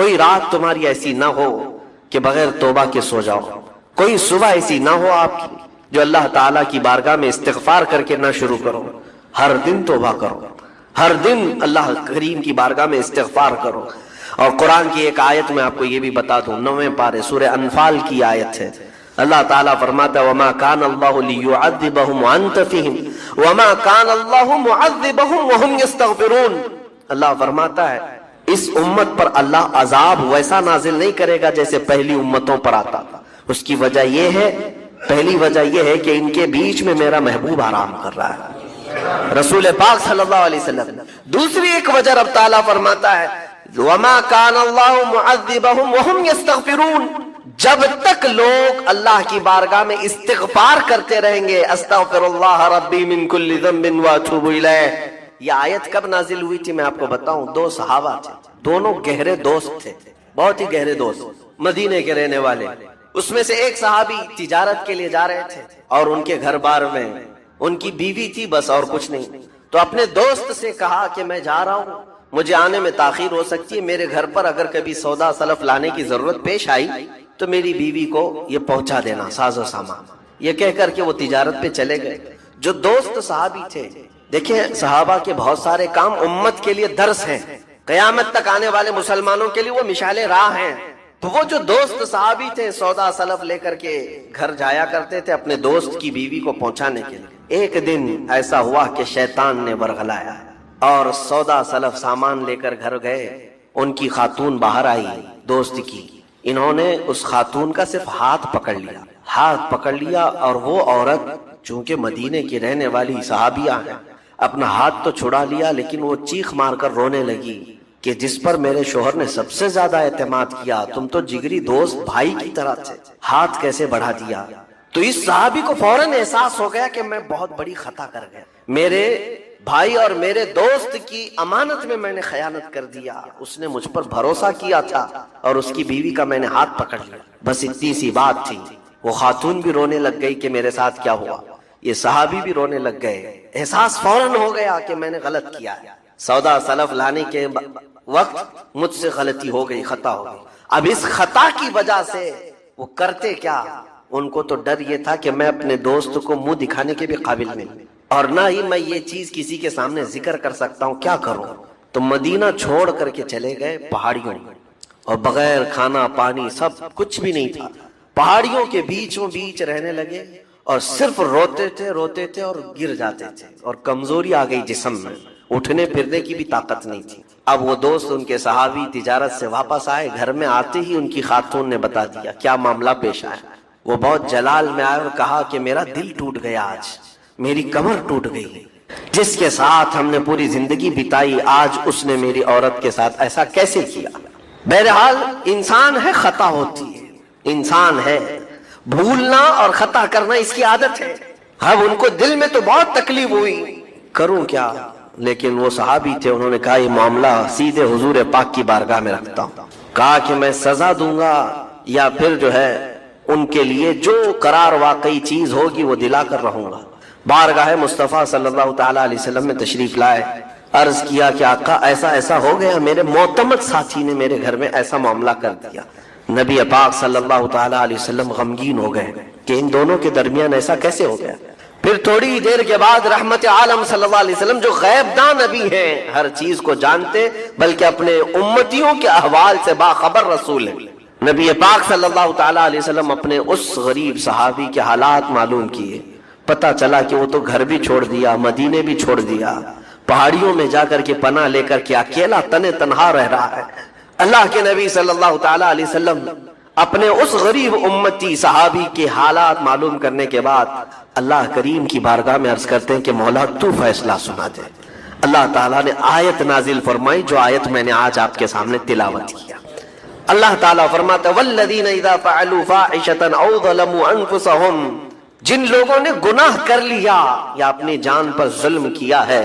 کوئی رات تمہاری ایسی نہ ہو کہ بغیر توبہ کے سو جاؤ، کوئی صبح ایسی نہ ہو آپ کی جو اللہ تعالیٰ کی بارگاہ میں استغفار کر کے نہ شروع کرو۔ ہر دن توبہ کرو، ہر دن اللہ کریم کی بارگاہ میں استغفار کرو۔ اور قرآن کی ایک آیت میں آپ کو یہ بھی بتا دوں، 9ویں پارے سورہ انفال کی آیت ہے، اللہ تعالیٰ فرماتا ہے وَمَا كَانَ اللَّهُ لِيُعَذِّبَهُمْ وَأَنْتَ فِيهِمْ وَمَا كَانَ اللَّهُ مُعَذِّبَهُمْ وَهُمْ يَسْتَغْفِرُونَ۔ اللہ فرماتا ہے اس امت پر اللہ عذاب ویسا نازل نہیں کرے گا جیسے پہلی امتوں پر آتا تھا۔ اس کی وجہ یہ ہے، پہلی وجہ یہ ہے کہ ان کے بیچ میں میرا محبوب آرام کر رہا ہے، رسول پاک صلی اللہ علیہ وسلم۔ دوسری ایک وجہ رب تعالیٰ فرماتا ہے وَمَا كَانَ اللَّهُ مُعَذِّبَهُمْ وَهُمْ يَسْتَغْفِرُونَ، جب تک لوگ اللہ کی بارگاہ میں استغفار کرتے رہیں گے، استغفر اللہ ربی من کل ذنب واتوب الیہ۔ یہ آیت کب نازل ہوئی تھی میں آپ کو بتاؤں، دو صحابہ تھے، دونوں گہرے دوست تھے، بہت ہی گہرے دوست، مدینے کے رہنے والے۔ اس میں سے ایک صحابی تجارت کے لیے جا رہے تھے اور ان کے گھر بار میں ان کی بیوی تھی بس، اور کچھ نہیں۔ تو اپنے دوست سے کہا کہ میں جا رہا ہوں، مجھے آنے میں تاخیر ہو سکتی ہے، میرے گھر پر اگر کبھی سودا سلف لانے کی ضرورت پیش آئی تو میری بیوی کو یہ پہنچا دینا، ساز و سامان۔ یہ کہہ کر کے وہ تجارت پہ چلے گئے۔ جو دوست صحابی تھے، دیکھیں صحابہ کے بہت سارے کام امت کے لیے درس ہیں، قیامت تک آنے والے مسلمانوں کے لیے وہ مشعل راہ ہیں۔ تو وہ جو دوست صحابی تھے سودا سلف لے کر کے گھر جایا کرتے تھے اپنے دوست کی بیوی کو پہنچانے کے لیے۔ ایک دن ایسا ہوا کہ شیطان نے ورغلایا اور سودا سلف سامان لے کر گھر گئے۔ ان کی خاتون باہر آئی دوست کی، انہوں نے اس خاتون کا صرف ہاتھ پکڑ لیا اور وہ عورت چونکہ مدینے کی رہنے والی صحابیہ ہیں، اپنا ہاتھ تو چھڑا لیا لیکن وہ چیخ مار کر رونے لگی کہ جس پر میرے شوہر نے سب سے زیادہ اعتماد کیا، تم تو جگری دوست بھائی کی طرح تھے، ہاتھ کیسے بڑھا دیا؟ تو اس صحابی کو فوراً احساس ہو گیا کہ میں بہت بڑی خطا کر گیا، میرے بھائی اور میرے دوست کی امانت میں نے خیانت کر دیا، اس نے مجھ پر بھروسہ کیا تھا اور اس کی بیوی کا میں نے ہاتھ پکڑ لیا، بس اتنی سی بات تھی۔ وہ خاتون بھی رونے لگ گئی کہ میرے ساتھ کیا ہوا، یہ صحابی بھی رونے لگ گئے، احساس فوراً ہو گیا کہ میں نے غلط کیا ہے، سودا سلف لانے کے وقت مجھ سے غلطی ہو گئی، خطا ہو گئی۔ اب اس خطا کی وجہ سے وہ کرتے کیا، ان کو تو ڈر یہ تھا کہ میں اپنے دوست کو منہ دکھانے کے بھی قابل نہیں، اور نہ ہی میں یہ چیز کسی کے سامنے ذکر کر سکتا ہوں، کیا کروں؟ تو مدینہ چھوڑ کر کے چلے گئے پہاڑیوں میں، اور بغیر کھانا پانی سب کچھ بھی نہیں تھا، پہاڑیوں کے بیچوں بیچ رہنے لگے اور صرف روتے تھے اور گر جاتے تھے، اور کمزوری آ گئی جسم میں، اٹھنے پھرنے کی بھی طاقت نہیں تھی۔ اب وہ دوست ان کے صحابی تجارت سے واپس آئے، گھر میں آتے ہی ان کی خاتون نے بتا دیا کیا معاملہ پیش آیا۔ وہ بہت جلال میں آئے اور کہا کہ میرا دل ٹوٹ گیا، آج میری کمر ٹوٹ گئی، جس کے ساتھ ہم نے پوری زندگی بتائی آج اس نے میری عورت کے ساتھ ایسا کیسے کیا؟ بہرحال انسان ہے، خطا ہوتی ہے، انسان ہے، بھولنا اور خطا کرنا اس کی عادت ہے۔ اب ان کو دل میں تو بہت تکلیف ہوئی، کروں کیا؟ لیکن وہ صحابی تھے، انہوں نے کہا یہ معاملہ سیدھے حضور پاک کی بارگاہ میں رکھتا ہوں، کہا کہ میں سزا دوں گا یا پھر جو ہے ان کے لیے جو قرار واقعی چیز ہوگی وہ دلا کر رہوں گا۔ بارگاہ مصطفیٰ صلی اللہ تعالیٰ علیہ وسلم میں تشریف لائے، عرض کیا کہ آقا ایسا ہو گیا، میرے معتمد ساتھی نے میرے گھر میں ایسا معاملہ کر دیا۔ نبی پاک صلی اللہ تعالیٰ علیہ وسلم غمگین ہو گئے کہ ان دونوں کے درمیان ایسا کیسے ہو گیا۔ پھر تھوڑی دیر کے بعد رحمت عالم صلی اللہ علیہ وسلم جو غیب داں نبی ہیں، ہر چیز کو جانتے بلکہ اپنے امتیوں کے احوال سے باخبر رسول ہیں، نبی پاک صلی اللہ تعالیٰ علیہ وسلم اپنے اس غریب صحابی کے حالات معلوم کیے۔ پتہ چلا کہ وہ تو گھر بھی چھوڑ دیا، مدینے بھی چھوڑ دیا، پہاڑیوں میں جا کر کے پناہ لے کر کے اکیلا تنہا رہ رہا ہے۔ اللہ کے نبی صلی اللہ تعالیٰ علیہ وسلم اپنے اس غریب امتی صحابی کے حالات معلوم کرنے کے بعد اللہ کریم کی بارگاہ میں عرض کرتے ہیں کہ مولا تو فیصلہ سنا دے۔ اللہ تعالیٰ نے آیت نازل فرمائی، جو آیت میں نے آج آپ کے سامنے تلاوت کیا۔ اللہ تعالیٰ فرماتا ہے والذین اذا فعلوا فاحشة او ظلموا انفسهم، جن لوگوں نے گناہ کر لیا یا اپنی جان پر ظلم کیا ہے،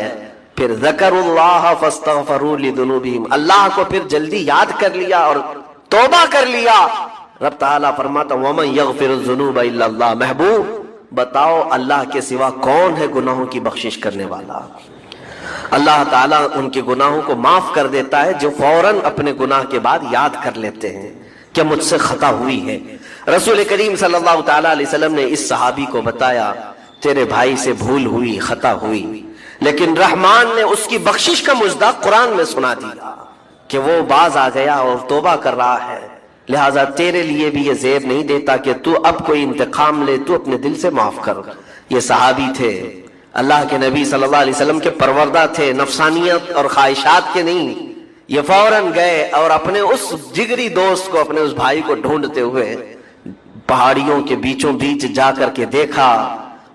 پھر ذکروا اللہ فاستغفروا لذنوبہم، اللہ کو پھر جلدی یاد کر لیا اور توبہ کر لیا، رب تعالیٰ فرماتا ومن یغفر الذنوب الا اللہ، محبوب بتاؤ اللہ کے سوا کون ہے گناہوں کی بخشش کرنے والا؟ اللہ تعالیٰ ان کے گناہوں کو معاف کر دیتا ہے جو فوراً اپنے گناہ کے بعد یاد کر لیتے ہیں کہ مجھ سے خطا ہوئی ہے۔ رسول کریم صلی اللہ تعالیٰ علیہ وسلم نے اس صحابی کو بتایا تیرے بھائی سے بھول ہوئی، خطا ہوئی، لیکن رحمان نے اس کی بخشش کا مصداق قرآن میں سنا دیا کہ وہ باز آ گیا اور توبہ کر رہا ہے، لہٰذا تیرے لیے بھی یہ زیب نہیں دیتا کہ تو اب کوئی انتقام لے، تو اپنے دل سے معاف کر۔ یہ صحابی تھے، اللہ کے نبی صلی اللہ علیہ وسلم کے پروردہ تھے، نفسانیت اور خواہشات کے نہیں۔ یہ فوراً گئے اور اپنے اس جگری دوست کو، اپنے اس بھائی کو ڈھونڈتے ہوئے پہاڑیوں کے بیچوں بیچ جا کر کے دیکھا،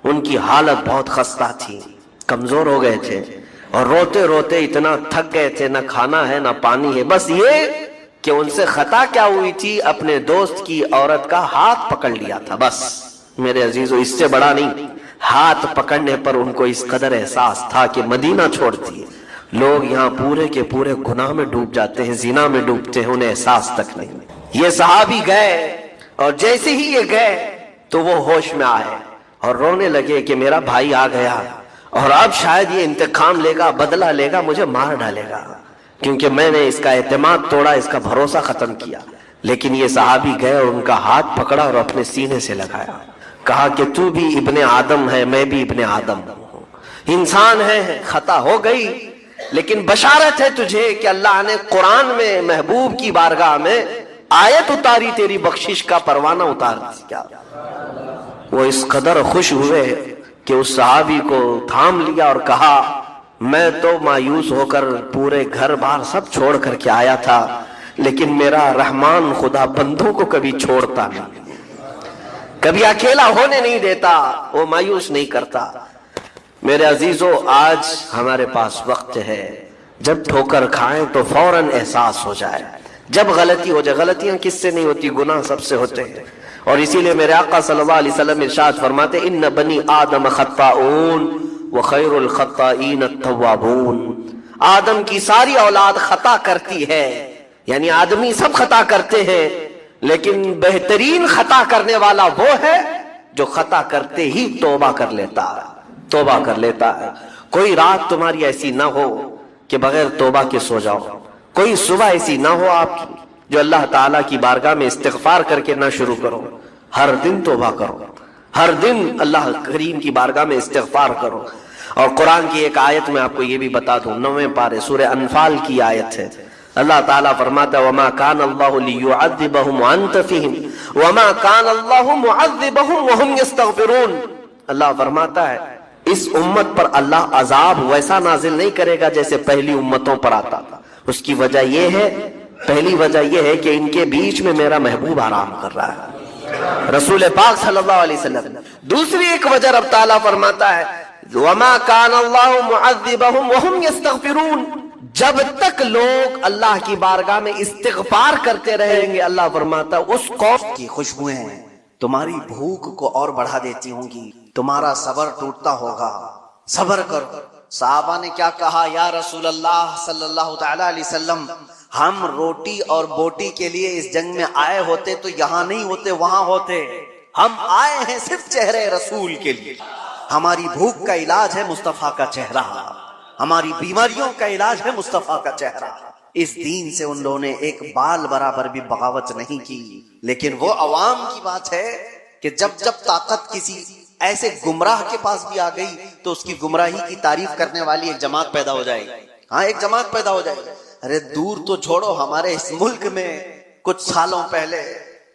ان کی حالت بہت خستہ تھی، کمزور ہو گئے تھے اور روتے روتے اتنا تھک گئے تھے، نہ کھانا ہے نہ پانی ہے، بس یہ کہ ان سے خطا کیا ہوئی تھی، اپنے دوست کی عورت کا ہاتھ پکڑ لیا تھا۔ بس میرے عزیزو، اس سے بڑا نہیں۔ ہاتھ پکڑنے پر ان کو اس قدر احساس تھا کہ مدینہ چھوڑتی ہے، لوگ یہاں پورے کے پورے گناہ میں ڈوب جاتے ہیں، زنا میں ڈوبتے ہیں، انہیں احساس تک نہیں۔ یہ صحابی گئے اور جیسے ہی یہ گئے تو وہ ہوش میں آئے اور رونے لگے کہ میرا بھائی آ گیا اور اب شاید یہ انتقام لے گا، بدلہ لے گا، مجھے مار ڈالے گا، کیونکہ میں نے اس کا اعتماد توڑا، اس کا بھروسہ ختم کیا۔ لیکن یہ صحابی گئے اور ان کا ہاتھ پکڑا اور اپنے سینے سے لگایا، کہا کہ تو بھی ابن آدم ہے، میں بھی ابن آدم ہوں، انسان ہے، خطا ہو گئی، لیکن بشارت ہے تجھے کہ اللہ نے قرآن میں محبوب کی بارگاہ میں آیت اتاری، تیری بخشش کا پروانہ اتار دیا۔ وہ اس قدر خوش ہوئے کہ اس صحابی کو تھام لیا اور کہا میں تو مایوس ہو کر پورے گھر بار سب چھوڑ کر کے آیا تھا، لیکن میرا رحمان خدا بندوں کو کبھی چھوڑتا نہیں، کبھی اکیلا ہونے نہیں دیتا، وہ مایوس نہیں کرتا۔ میرے عزیزو، آج ہمارے پاس وقت ہے، جب ٹھوکر کھائیں تو فوراً احساس ہو جائے، جب غلطی ہو جائے۔ غلطیاں کس سے نہیں ہوتی؟ گناہ سب سے ہوتے ہیں، اور اسی لیے میرے آقا صلی اللہ علیہ وسلم ارشاد فرماتے ان بنی آدم خطاؤون وخیر الخطائین التوابون۔ آدم کی ساری اولاد خطا کرتی ہے، یعنی آدمی سب خطا کرتے ہیں، لیکن بہترین خطا کرنے والا وہ ہے جو خطا کرتے ہی توبہ کر لیتا ہے، توبہ کر لیتا ہے۔ کوئی رات تمہاری ایسی نہ ہو کہ بغیر توبہ کے سو جاؤ، کوئی صبح ایسی نہ ہو آپ کی جو اللہ تعالیٰ کی بارگاہ میں استغفار کر کے نہ شروع کرو۔ ہر دن توبہ کرو، ہر دن اللہ کریم کی بارگاہ میں استغفار کرو۔ اور قرآن کی ایک آیت میں آپ کو یہ بھی بتا دوں، 9ویں پارے سورہ انفال کی آیت ہے، اللہ تعالیٰ فرماتا ہے وَمَا كَانَ اللَّهُ لِيُعَذِّبَهُمْ وَأَنْتَ فِيهِمْ وَمَا كَانَ اللَّهُ مُعَذِّبَهُمْ وَهُمْ يَسْتَغْفِرُونَ۔ اللہ فرماتا ہے اس امت پر اللہ عذاب ویسا نازل نہیں کرے گا جیسے پہلی امتوں پر آتا تھا۔ اس کی وجہ یہ ہے، پہلی وجہ یہ ہے کہ ان کے بیچ میں میرا محبوب آرام کر رہا ہے، رسول پاک صلی اللہ علیہ وسلم۔ دوسری ایک وجہ رب تعالیٰ فرماتا ہے وَمَا كَانَ اللَّهُ مُعَذِّبَهُمْ وَهُمْ يَسْتَغْفِرُونَ، جب تک لوگ اللہ کی بارگاہ میں استغفار کرتے رہیں گے، اللہ فرماتا ہے اس قوم کی خوشبوئیں تمہاری بھوک کو اور بڑھا دیتی ہوں گی، تمہارا صبر ٹوٹتا ہوگا، صبر کرو۔ صحابہ نے کیا کہا، یا رسول اللہ صلی اللہ تعالی علیہ وسلم، ہم روٹی اور بوٹی کے لیے اس جنگ میں آئے ہوتے تو یہاں نہیں ہوتے، وہاں ہوتے، ہم آئے ہیں صرف چہرے رسول کے لیے۔ ہماری بھوک کا علاج ہے مصطفیٰ کا چہرہ، ہماری بیماریوں کا علاج ہے مصطفیٰ کا چہرہ۔ اس دین سے ان لوگوں نے ایک بال برابر بھی بغاوت نہیں کی، لیکن وہ عوام کی بات ہے کہ جب جب طاقت کسی ایسے گمراہ کے پاس بھی آ گئی تو اس کی گمراہی کی تعریف کرنے والی ایک جماعت پیدا ہو جائے گی۔ ہاں، ایک جماعت پیدا ہو جائے گی۔ ارے دور تو چھوڑو، ہمارے اس ملک میں کچھ سالوں پہلے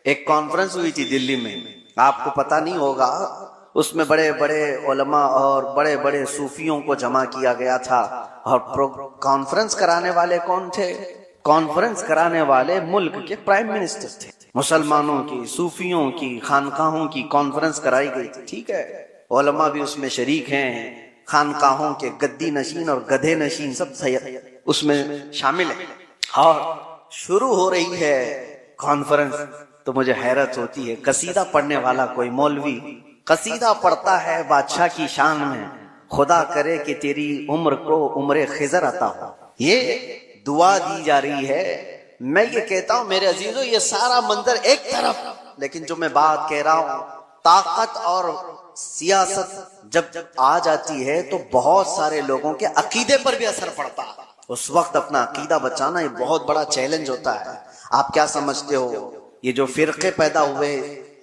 ایک کانفرنس ہوئی تھی دلی میں، آپ کو پتہ نہیں ہوگا، اس میں بڑے بڑے علماء اور بڑے بڑے صوفیوں کو جمع کیا گیا تھا، اور کانفرنس کرانے والے کون تھے؟ کانفرنس کرانے والے ملک کے پرائم منسٹر تھے۔ مسلمانوں کی، صوفیوں کی، خانقاہوں کی کانفرنس کرائی گئی تھی، ٹھیک ہے، علماء بھی اس میں شریک ہیں، خانقاہوں کے گدی نشین اور گدھے نشین سب اس میں شامل ہیں، اور شروع ہو رہی ہے کانفرنس تو مجھے حیرت ہوتی ہے، قصیدہ پڑھنے والا کوئی مولوی قصیدہ پڑھتا ہے بادشاہ کی شان میں، خدا کرے کہ تیری عمر کو عمر خضر عطا ہو، یہ دعا دی جا رہی ہے۔ میں یہ کہتا ہوں میرے عزیزو، یہ سارا منظر ایک طرف، لیکن جو میں بات کہہ رہا ہوں، طاقت اور سیاست جب آ جاتی ہے تو بہت سارے لوگوں کے عقیدے پر بھی اثر پڑتا ہے. اس وقت اپنا عقیدہ بچانا یہ بہت بڑا چیلنج ہوتا ہے. آپ کیا سمجھتے ہو یہ جو فرقے پیدا ہوئے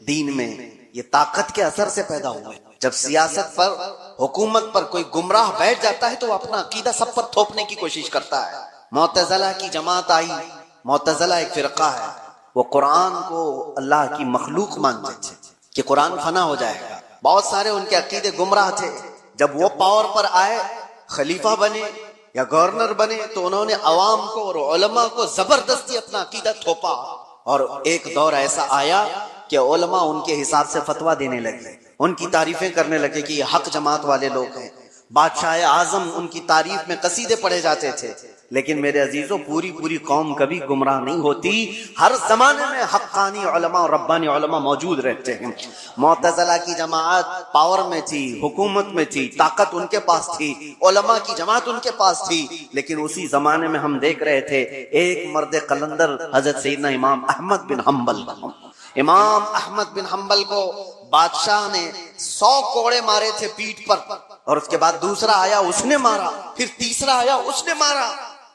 دین میں یہ طاقت کے اثر سے پیدا ہوئے؟ جب سیاست پر حکومت پر کوئی گمراہ بیٹھ جاتا ہے تو وہ اپنا عقیدہ سب پر تھوپنے کی کوشش کرتا ہے. معتزلہ کی جماعت آئی. معتزلہ ایک فرقہ ہے, وہ قرآن کو اللہ کی مخلوق مانتے تھے کہ قرآن فنا ہو جائے گا. بہت سارے ان کے عقیدے گمراہ تھے. جب وہ پاور پر آئے, خلیفہ بنے یا گورنر بنے, تو انہوں نے عوام کو اور علماء کو زبردستی اپنا عقیدہ تھوپا. اور ایک دور ایسا آیا کہ علماء ان کے حساب سے فتویٰ دینے لگے, ان کی تعریفیں کرنے لگے کہ یہ حق جماعت والے لوگ ہیں. بادشاہ اعظم ان کی تعریف میں قصیدے پڑھے جاتے تھے. لیکن میرے عزیزوں, پوری قوم کبھی گمراہ نہیں ہوتی. ہر زمانے میں حقانی علماء اور ربانی علماء موجود رہتے ہیں. معتزلہ کی جماعت پاور میں تھی, حکومت میں تھی, طاقت ان کے پاس تھی, علماء کی جماعت ان کے پاس تھی. لیکن اسی زمانے میں ہم دیکھ رہے تھے ایک مرد قلندر حضرت سیدنا امام احمد بن حنبل. امام احمد بن حنبل کو بادشاہ نے 100 کوڑے مارے تھے پیٹھ پر, اور اس کے بعد دوسرا آیا اس نے مارا, پھر تیسرا آیا اس نے مارا.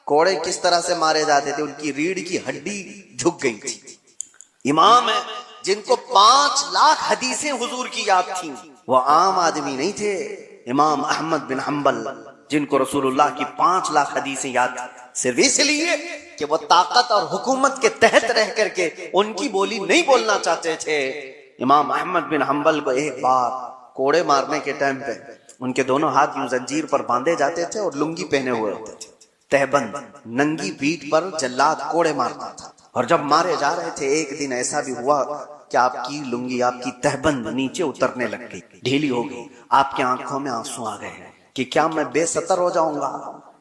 کوڑے کس طرح سے مارے جاتے تھے؟ ان کی ریڑھ کی ہڈی جھک گئی تھی. امام ہے جن کو 5 لاکھ حدیثیں حضور کی یاد تھیں, وہ عام آدمی نہیں تھے. امام احمد بن حنبل جن کو رسول اللہ کی 5 لاکھ حدیثیں یاد تھیں, صرف اس لیے کہ وہ طاقت اور حکومت کے تحت رہ کر کے ان کی بولی نہیں بولنا چاہتے تھے. امام احمد بن حنبل کو ایک بار کوڑے مارنے کے ٹائم پہ ان کے دونوں ہاتھ یوں زنجیر پر باندھے جاتے تھے اور لنگی پہنے ہوئے ہوتے تھے. تہبند, ننگی پیٹھ پر جلاد کوڑے مارتا تھا. اور جب مارے جا رہے تھے ایک دن ایسا بھی ہوا کہ آپ کی لنگی, آپ کی تہبند نیچے اترنے لگ گئی, ڈھیلی ہو گئی. آپ کی آنکھوں میں آنسو آ گئے کہ کیا میں بے ستر ہو جاؤں گا؟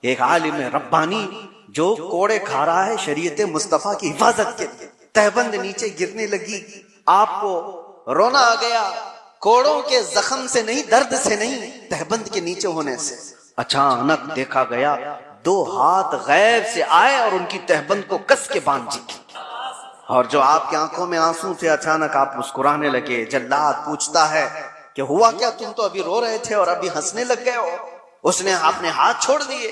ایک عالم ربانی جو کوڑے کھا رہا ہے شریعت مصطفیٰ کی حفاظت کے لیے, تہبند نیچے گرنے لگی. آپ کو رونا آ گیا, کوڑوں کے زخم سے نہیں, درد سے نہیں, تہبند کے نیچے ہونے سے. اچانک دیکھا گیا 2 ہاتھ غیب سے آئے اور ان کی تہبند کو کس کے باندھ دی. اور جو آپ کی آنکھوں میں آنسو تھے اچانک آپ مسکرانے لگے. جلاد پوچھتا ہے کہ ہوا کیا, تم تو ابھی رو رہے تھے اور ابھی ہنسنے لگ گئے ہو. اس نے اپنے ہاتھ چھوڑ دیے.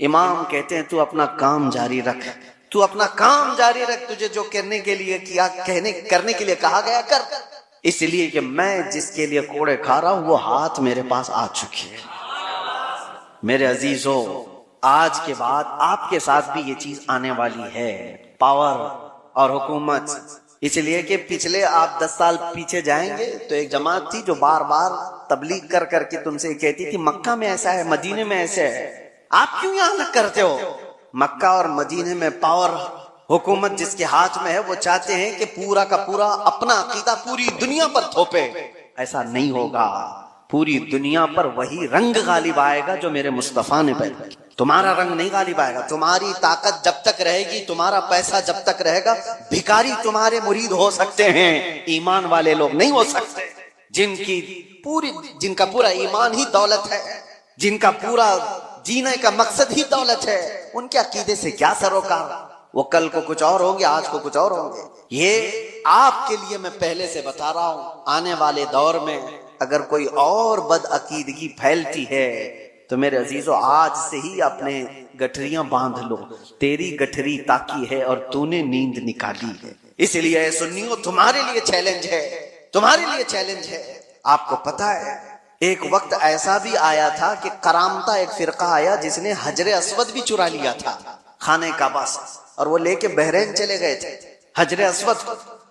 امام کہتے ہیں تو اپنا کام جاری رکھ, تو اپنا کام جاری رکھ, تجھے جو کرنے کے لیے کیا کرنے کے لیے کہا گیا کر. اس لیے کہ میں جس کے لیے کوڑے کھا رہا ہوں وہ ہاتھ میرے پاس آ چکی ہے. میرے عزیزوں, آج کے بعد آپ کے ساتھ بھی یہ چیز آنے والی ہے, پاور اور حکومت. اس لیے کہ پچھلے آپ 10 سال پیچھے جائیں گے تو ایک جماعت تھی جو بار بار تبلیغ کر کر کے تم سے کہتی تھی مکہ میں ایسا ہے, مدینے میں ایسے ہے, آپ کیوں یہاں الگ کرتے ہو؟ مکہ اور مدینے میں پاور حکومت جس کے ہاتھ میں ہے وہ چاہتے ہیں کہ پورا کا پورا اپنا عقیدہ پوری دنیا پر تھوپے. ایسا نہیں ہوگا. پوری دنیا پر وہی رنگ غالب آئے گا جو میرے مصطفیٰ نے پیدا کیا. تمہارا رنگ نہیں غالب آئے گا. تمہاری طاقت جب تک رہے گی, تمہارا پیسہ جب تک رہے گا, بھکاری تمہارے مرید ہو سکتے ہیں, ایمان والے لوگ نہیں ہو سکتے. جن کا پورا ایمان ہی دولت ہے, جن کا پورا جینے کا مقصد ہی دولت ہے, ان کے عقیدے سے کیا سروکار. وہ کل کو کچھ اور ہوں گے, آج کو کچھ اور ہوں گے. یہ آپ کے لیے میں پہلے سے بتا رہا ہوں, آنے والے دور میں اگر کوئی اور بد عقیدگی پھیلتی ہے تو میرے عزیزو آج سے ہی اپنے گٹھریاں باندھ لو. تیری گٹھری تاکی ہے اور تو نے نیند نکالی ہے. اس لیے اے سنیو, تمہارے لیے چیلنج ہے, تمہارے لیے چیلنج ہے. آپ کو پتا ہے ایک وقت ایسا بھی آیا تھا کہ کرامتا ایک فرقہ آیا جس نے حجر اسود بھی چرا لیا تھا خانہ کعبہ سے, اور وہ لے کے بحرین چلے گئے تھے حجر اسود.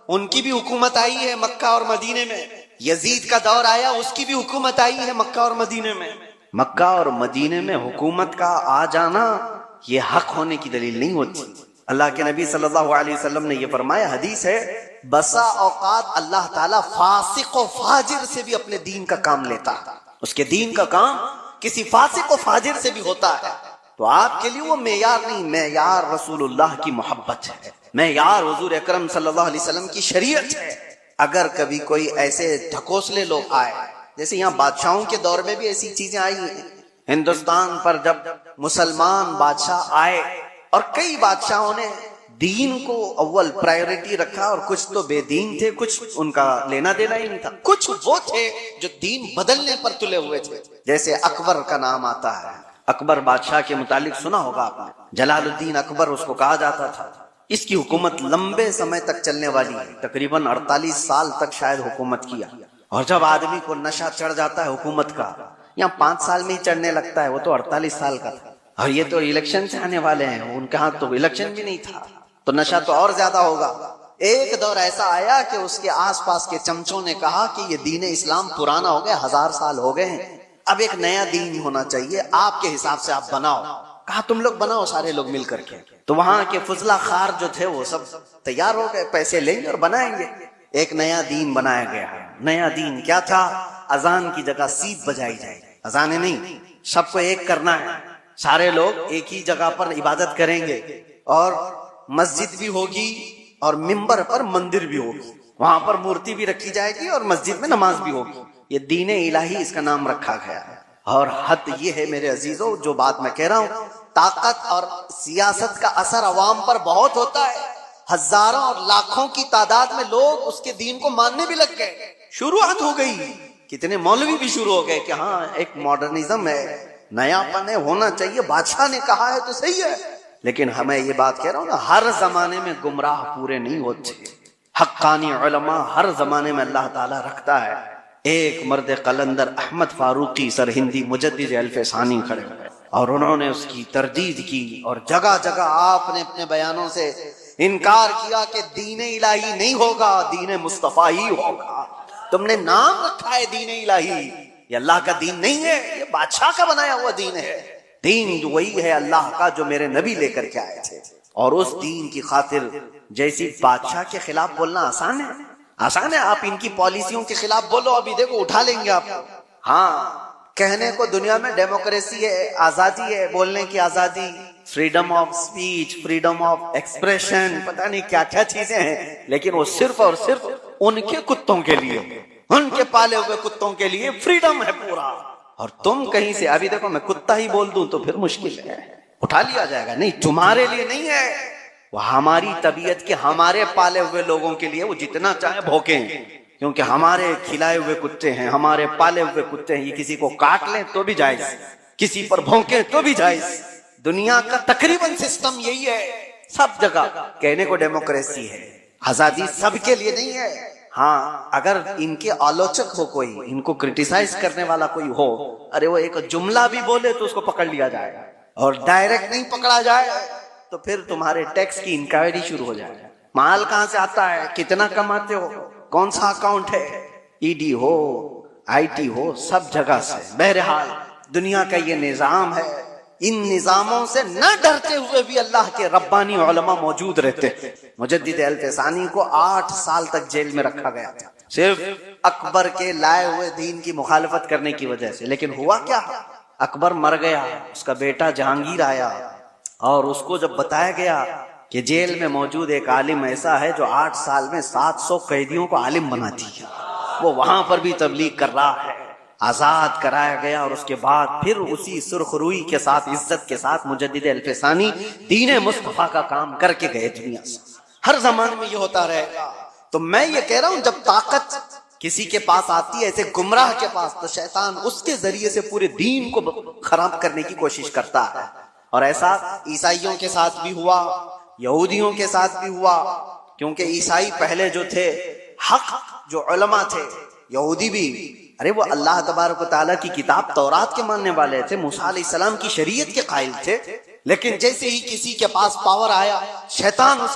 ان کی بھی حکومت آئی ہے مکہ اور مدینے میں. یزید کا دور آیا, اس کی بھی حکومت آئی ہے مکہ اور مدینے میں. مکہ اور مدینے میں حکومت کا آ جانا یہ حق ہونے کی دلیل نہیں ہوتی. اللہ کے نبی صلی اللہ علیہ وسلم نے یہ فرمایا, حدیث ہے, بسا اوقات اللہ تعالیٰ فاسق و فاجر سے بھی اپنے دین کا کام لیتا ہے. اس کے دین کا کام کسی فاسق و فاجر سے بھی ہوتا ہے. تو آپ کے لیے وہ معیار نہیں, معیار رسول اللہ کی محبت ہے, معیار حضور اکرم صلی اللہ علیہ وسلم کی شریعت ہے. اگر کبھی کوئی ایسے ڈھکوسلے لوگ آئے, جیسے یہاں بادشاہوں کے دور میں بھی ایسی چیزیں آئی ہیں, ہندوستان پر جب مسلمان بادشاہ آئے اور کئی بادشاہوں نے دین کو اول پرائیورٹی رکھا، اور کچھ تو بے دین تھے، کچھ ان کا لینا دینا ہی نہیں تھا، کچھ وہ تھے جو دین بدلنے پر تلے ہوئے تھے. جیسے اکبر کا نام آتا ہے، اکبر بادشاہ کے متعلق سنا ہوگا آپ نے، جلال الدین اکبر اس کو کہا جاتا تھا. اس کی حکومت لمبے سمے تک چلنے والی ہے، تقریباً 48 سال تک شاید حکومت کیا. اور جب آدمی کو نشہ چڑھ جاتا ہے حکومت کا، یا 5 سال میں ہی چڑھنے لگتا ہے، وہ تو 48 سال کا تھا. اور یہ تو الیکشن سے آنے والے ہیں، ان کے ہاں تو الیکشن بھی نہیں تھا، تو نشہ تو اور زیادہ ہوگا. ایک دور ایسا آیا کہ اس کے آس پاس کے چمچوں نے کہا کہ یہ دین اسلام پرانا ہو گیا، 1000 سال ہو گئے ہیں، اب ایک نیا دین ہونا چاہیے، آپ کے حساب سے آپ بناؤ. کہا تم لوگ بناؤ، سارے لوگ مل کر کے. تو وہاں کے فضلہ خار جو تھے وہ سب تیار ہو گئے، پیسے لیں گے اور بنائیں گے. ایک نیا دین بنایا گیا. نیا دین کیا تھا؟ اذان کی جگہ سیپ بجائی جائے. اذانیں نہیں، سب کو ایک کرنا ہے، سارے لوگ ایک ہی جگہ پر عبادت کریں گے، اور مسجد بھی ہوگی اور ممبر پر مندر بھی ہوگی، وہاں پر مورتی بھی رکھی جائے گی اور مسجد میں نماز بھی ہوگی. یہ دین الہی اس کا نام رکھا گیا ہے. اور حد یہ ہے میرے عزیزوں، جو بات میں کہہ رہا ہوں، طاقت اور سیاست کا اثر عوام پر بہت ہوتا ہے. ہزاروں اور لاکھوں کی تعداد میں لوگ اس کے دین کو ماننے بھی لگ گئے، شروعات ہو گئی. کتنے مولوی بھی شروع ہو گئے کہ ہاں ایک ماڈرنزم ہے، نیا پن ہے، ہونا چاہیے، بادشاہ نے کہا ہے تو صحیح ہے. لیکن ہمیں یہ بات کہہ رہا ہوں نا، ہر زمانے میں گمراہ پورے نہیں ہوتے. حقانی علماء ہر زمانے میں اللہ تعالیٰ رکھتا ہے. ایک مرد قلندر احمد فاروقی سرہندی مجدد الف ثانی کھڑے ہوئے، اور انہوں نے اس کی تردید کی، اور جگہ جگہ آپ نے اپنے بیانوں سے انکار کیا کہ دین الہی نہیں ہوگا، دین مصطفیٰ ہی ہوگا. تم نے نام رکھا ہے دین الہی، یہ اللہ کا دین نہیں ہے، یہ بادشاہ کا بنایا ہوا دین ہے. دین وہی ہے اللہ کا جو میرے نبی لے کر کے آئے تھے. اور اس دین کی خاطر جیسی بادشاہ کے خلاف بولنا آسان ہے، آسان ہے. آپ ان کی پالیسیوں کے خلاف بولو، ابھی دیکھو اٹھا لیں گے آپ کو. ہاں، کہنے کو دنیا میں ڈیموکریسی ہے، آزادی ہے، بولنے کی آزادی، freedom of speech, freedom of expression, پتہ نہیں کیا کیا چیزیں ہیں، لیکن وہ صرف اور صرف ان کے کتوں کے لیے، ان کے پالے ہوئے کتوں کے لیے فریڈم ہے پورا. اور تم کہیں سے ابھی دیکھو میں کتا ہی بول دوں تو پھر مشکل ہے، اٹھا لیا جائے گا. نہیں، تمہارے لیے نہیں ہے، وہ ہماری طبیعت کے، ہمارے پالے ہوئے لوگوں کے لیے، وہ جتنا چاہے بھوکیں، کیونکہ ہمارے کھلائے ہوئے کتے ہیں، ہمارے پالے ہوئے کتے ہیں. یہ کسی کو کاٹ لیں تو بھی جائز، کسی پر بھونکیں تو بھی جائز. دنیا کا تقریباً سسٹم یہی ہے سب جگہ. کہنے کو ڈیموکریسی ہے، آزادی سب کے لیے نہیں ہے. ہاں، اگر ان کے آلوچک ہو کوئی، ان کو کرٹیسائز کرنے والا کوئی ہو، ارے وہ ایک جملہ بھی بولے تو اس کو پکڑ لیا جائے گا، اور ڈائریکٹ نہیں پکڑا جائے تو پھر تمہارے ٹیکس کی انکوائری شروع ہو جائے. مال کہاں سے آتا ہے، کتنا کماتے ہو، کون سا اکاؤنٹ ہے، E D who, I T ہو، سب جگہ سے. بہرحال دنیا کا یہ نظام ہے. ان نظاموں سے نہ ڈرتے ہوئے بھی اللہ کے ربانی علماء موجود رہتے. مجدد الف ثانی کو 8 سال تک جیل میں رکھا گیا تھا، صرف اکبر کے لائے ہوئے دین کی مخالفت کرنے کی وجہ سے. لیکن ہوا کیا، اکبر مر گیا، اس کا بیٹا جہانگیر آیا، اور اس کو جب بتایا گیا کہ جیل میں موجود ایک عالم ایسا ہے جو 8 سال میں 700 قیدیوں کو عالم بنا دیا، وہ وہاں پر بھی تبلیغ کر رہا ہے. آزاد کرایا گیا، اور اس کے بعد پھر اسی سرخ روئی کے ساتھ، عزت کے ساتھ مجدد الف ثانی دین مصطفیٰ کا کام کر کے گئے دنیا سے. ہر زمانے میں یہ ہوتا رہے گا. تو میں یہ کہہ رہا ہوں، جب طاقت کسی کے پاس آتی ہے ایسے گمراہ کے پاس، تو شیطان اس کے ذریعے سے پورے دین کو خراب کرنے کی کوشش کرتا ہے. اور ایسا عیسائیوں کے ساتھ بھی ہوا، یہودیوں کے ساتھ بھی ہوا، کیونکہ عیسائی پہلے جو تھے حق جو علماء تھے، یہودی بھی، ارے وہ اللہ تبارک و تعالیٰ کی کتاب تورات کے ماننے والے تھے، موسیٰ علیہ السلام کی شریعت کے قائل تھے. لیکن جیسے ہی کسی کے پاس پاور آیا، شیطان اس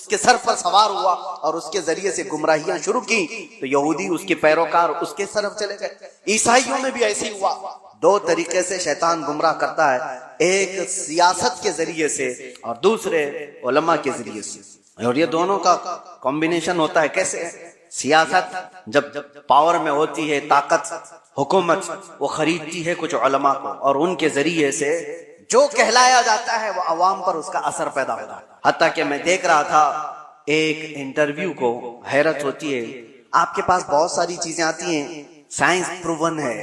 کے سر پر سوار ہوا اور اس کے ذریعے سے گمراہیاں شروع کی، تو یہودی اس کے پیروکار اس کے طرف چلے گئے. عیسائیوں میں بھی ایسے ہی ہوا. 2 طریقے سے شیطان گمراہ کرتا ہے، ایک سیاست کے ذریعے سے اور دوسرے علماء کے ذریعے سے. اور یہ دونوں کا کمبینیشن ہوتا ہے. کیسے؟ سیاست جب پاور میں ہوتی ہے، طاقت حکومت وہ خریدتی ہے کچھ علماء کو، اور ان کے ذریعے سے جو کہلایا جاتا ہے وہ عوام پر اس کا اثر پیدا ہوتا ہے. حتیٰ کہ میں دیکھ رہا تھا ایک انٹرویو کو، حیرت ہوتی ہے. آپ کے پاس بہت ساری چیزیں آتی ہیں، سائنس پروون ہے،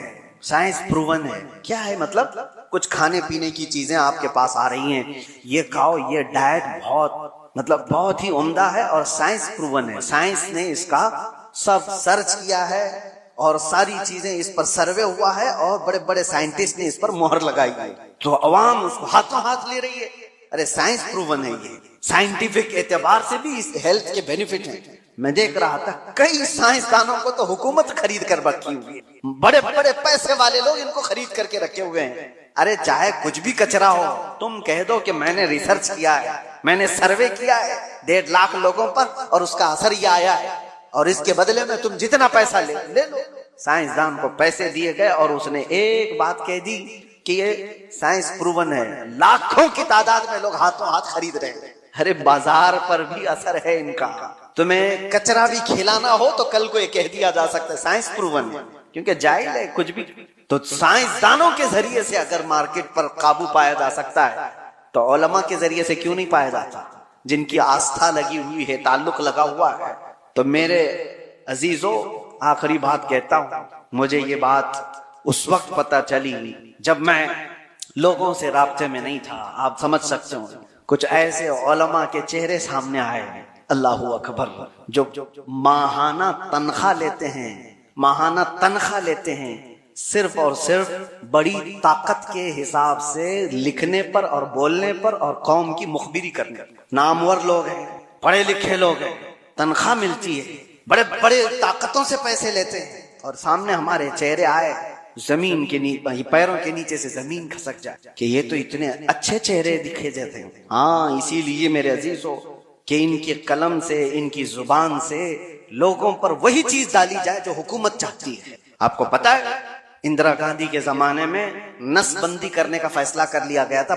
سائنس پروون ہے. کیا ہے مطلب؟ کچھ کھانے پینے کی چیزیں آپ کے پاس آ رہی ہیں، یہ کھاؤ، یہ ڈائٹ بہت مطلب بہت ہی عمدہ ہے اور سائنس پروون ہے. سائنس نے اس کا سب سرچ کیا ہے اور ساری چیزیں اس پر سروے ہوا ہے اور بڑے بڑے سائنٹسٹ نے اس پر مہر لگائی ہے. تو عوام اس کو ہاتھوں ہاتھ لے رہی ہے. ارے سائنس پروون ہے, یہ سائنٹیفک اعتبار سے بھی اس ہیلتھ کے بینیفٹ ہیں. میں دیکھ رہا تھا کئی سائنسدانوں کو تو حکومت خرید کر رکھی ہوئی ہے, بڑے بڑے پیسے والے لوگ ان کو خرید کر کے رکھے ہوئے ہیں. ارے چاہے کچھ بھی کچرا ہو, تم کہہ دو کہ میں نے ریسرچ کیا ہے, میں نے سروے کیا ہے 1.5 لاکھ لوگوں پر اور اس کا اثر یہ آیا ہے, اور اس کے بدلے میں تم جتنا پیسہ لے لو. سائنسدان کو پیسے دیے گئے اور اس نے ایک بات کہہ دی کہ یہ سائنس پروون ہے. لاکھوں کی تعداد میں لوگ ہاتھوں ہاتھ خرید رہے ہیں. ارے بازار پر بھی اثر ہے ان کا. تمہیں کچرا بھی کھلانا ہو تو کل کو یہ کہہ دیا جا سکتا ہے سائنس پروون ہے, کیونکہ جائز ہے کچھ بھی. تو سائنسدانوں کے ذریعے سے اگر مارکیٹ پر قابو پایا جا سکتا ہے تو علماء کے ذریعے سے کیوں نہیں پایا جاتا, جن کی آستھا لگی ہوئی ہے, تعلق لگا ہوا ہے. تو میرے عزیزو, آخری بات کہتا ہوں, مجھے یہ بات اس وقت پتہ چلی جب میں لوگوں سے رابطے میں نہیں تھا. آپ سمجھ سکتے ہو, کچھ ایسے علماء کے چہرے سامنے آئے, اللہ اکبر, جو ماہانہ تنخواہ لیتے ہیں, ماہانہ تنخواہ لیتے ہیں صرف اور صرف بڑی طاقت کے حساب سے لکھنے پر اور بولنے پر اور قوم کی مخبری کرنے. نامور لوگ ہیں, پڑھے لکھے لوگ ہیں, تنخواہ ملتی ہے, بڑے بڑے طاقتوں سے پیسے لیتے ہیں, اور سامنے ہمارے چہرے آئے, زمین کے نیچے, پیروں کے نیچے سے زمین کھسک جائے کہ یہ تو اتنے اچھے چہرے دکھے جاتے ہیں. ہاں, اسی لیے میرے عزیزو کہ ان کے قلم سے, ان کی زبان سے لوگوں پر وہی چیز ڈالی جائے جو حکومت چاہتی ہے. آپ کو پتا ہے اندرا گاندھی کے زمانے میں نس بندی کرنے کا فیصلہ کر لیا گیا تھا.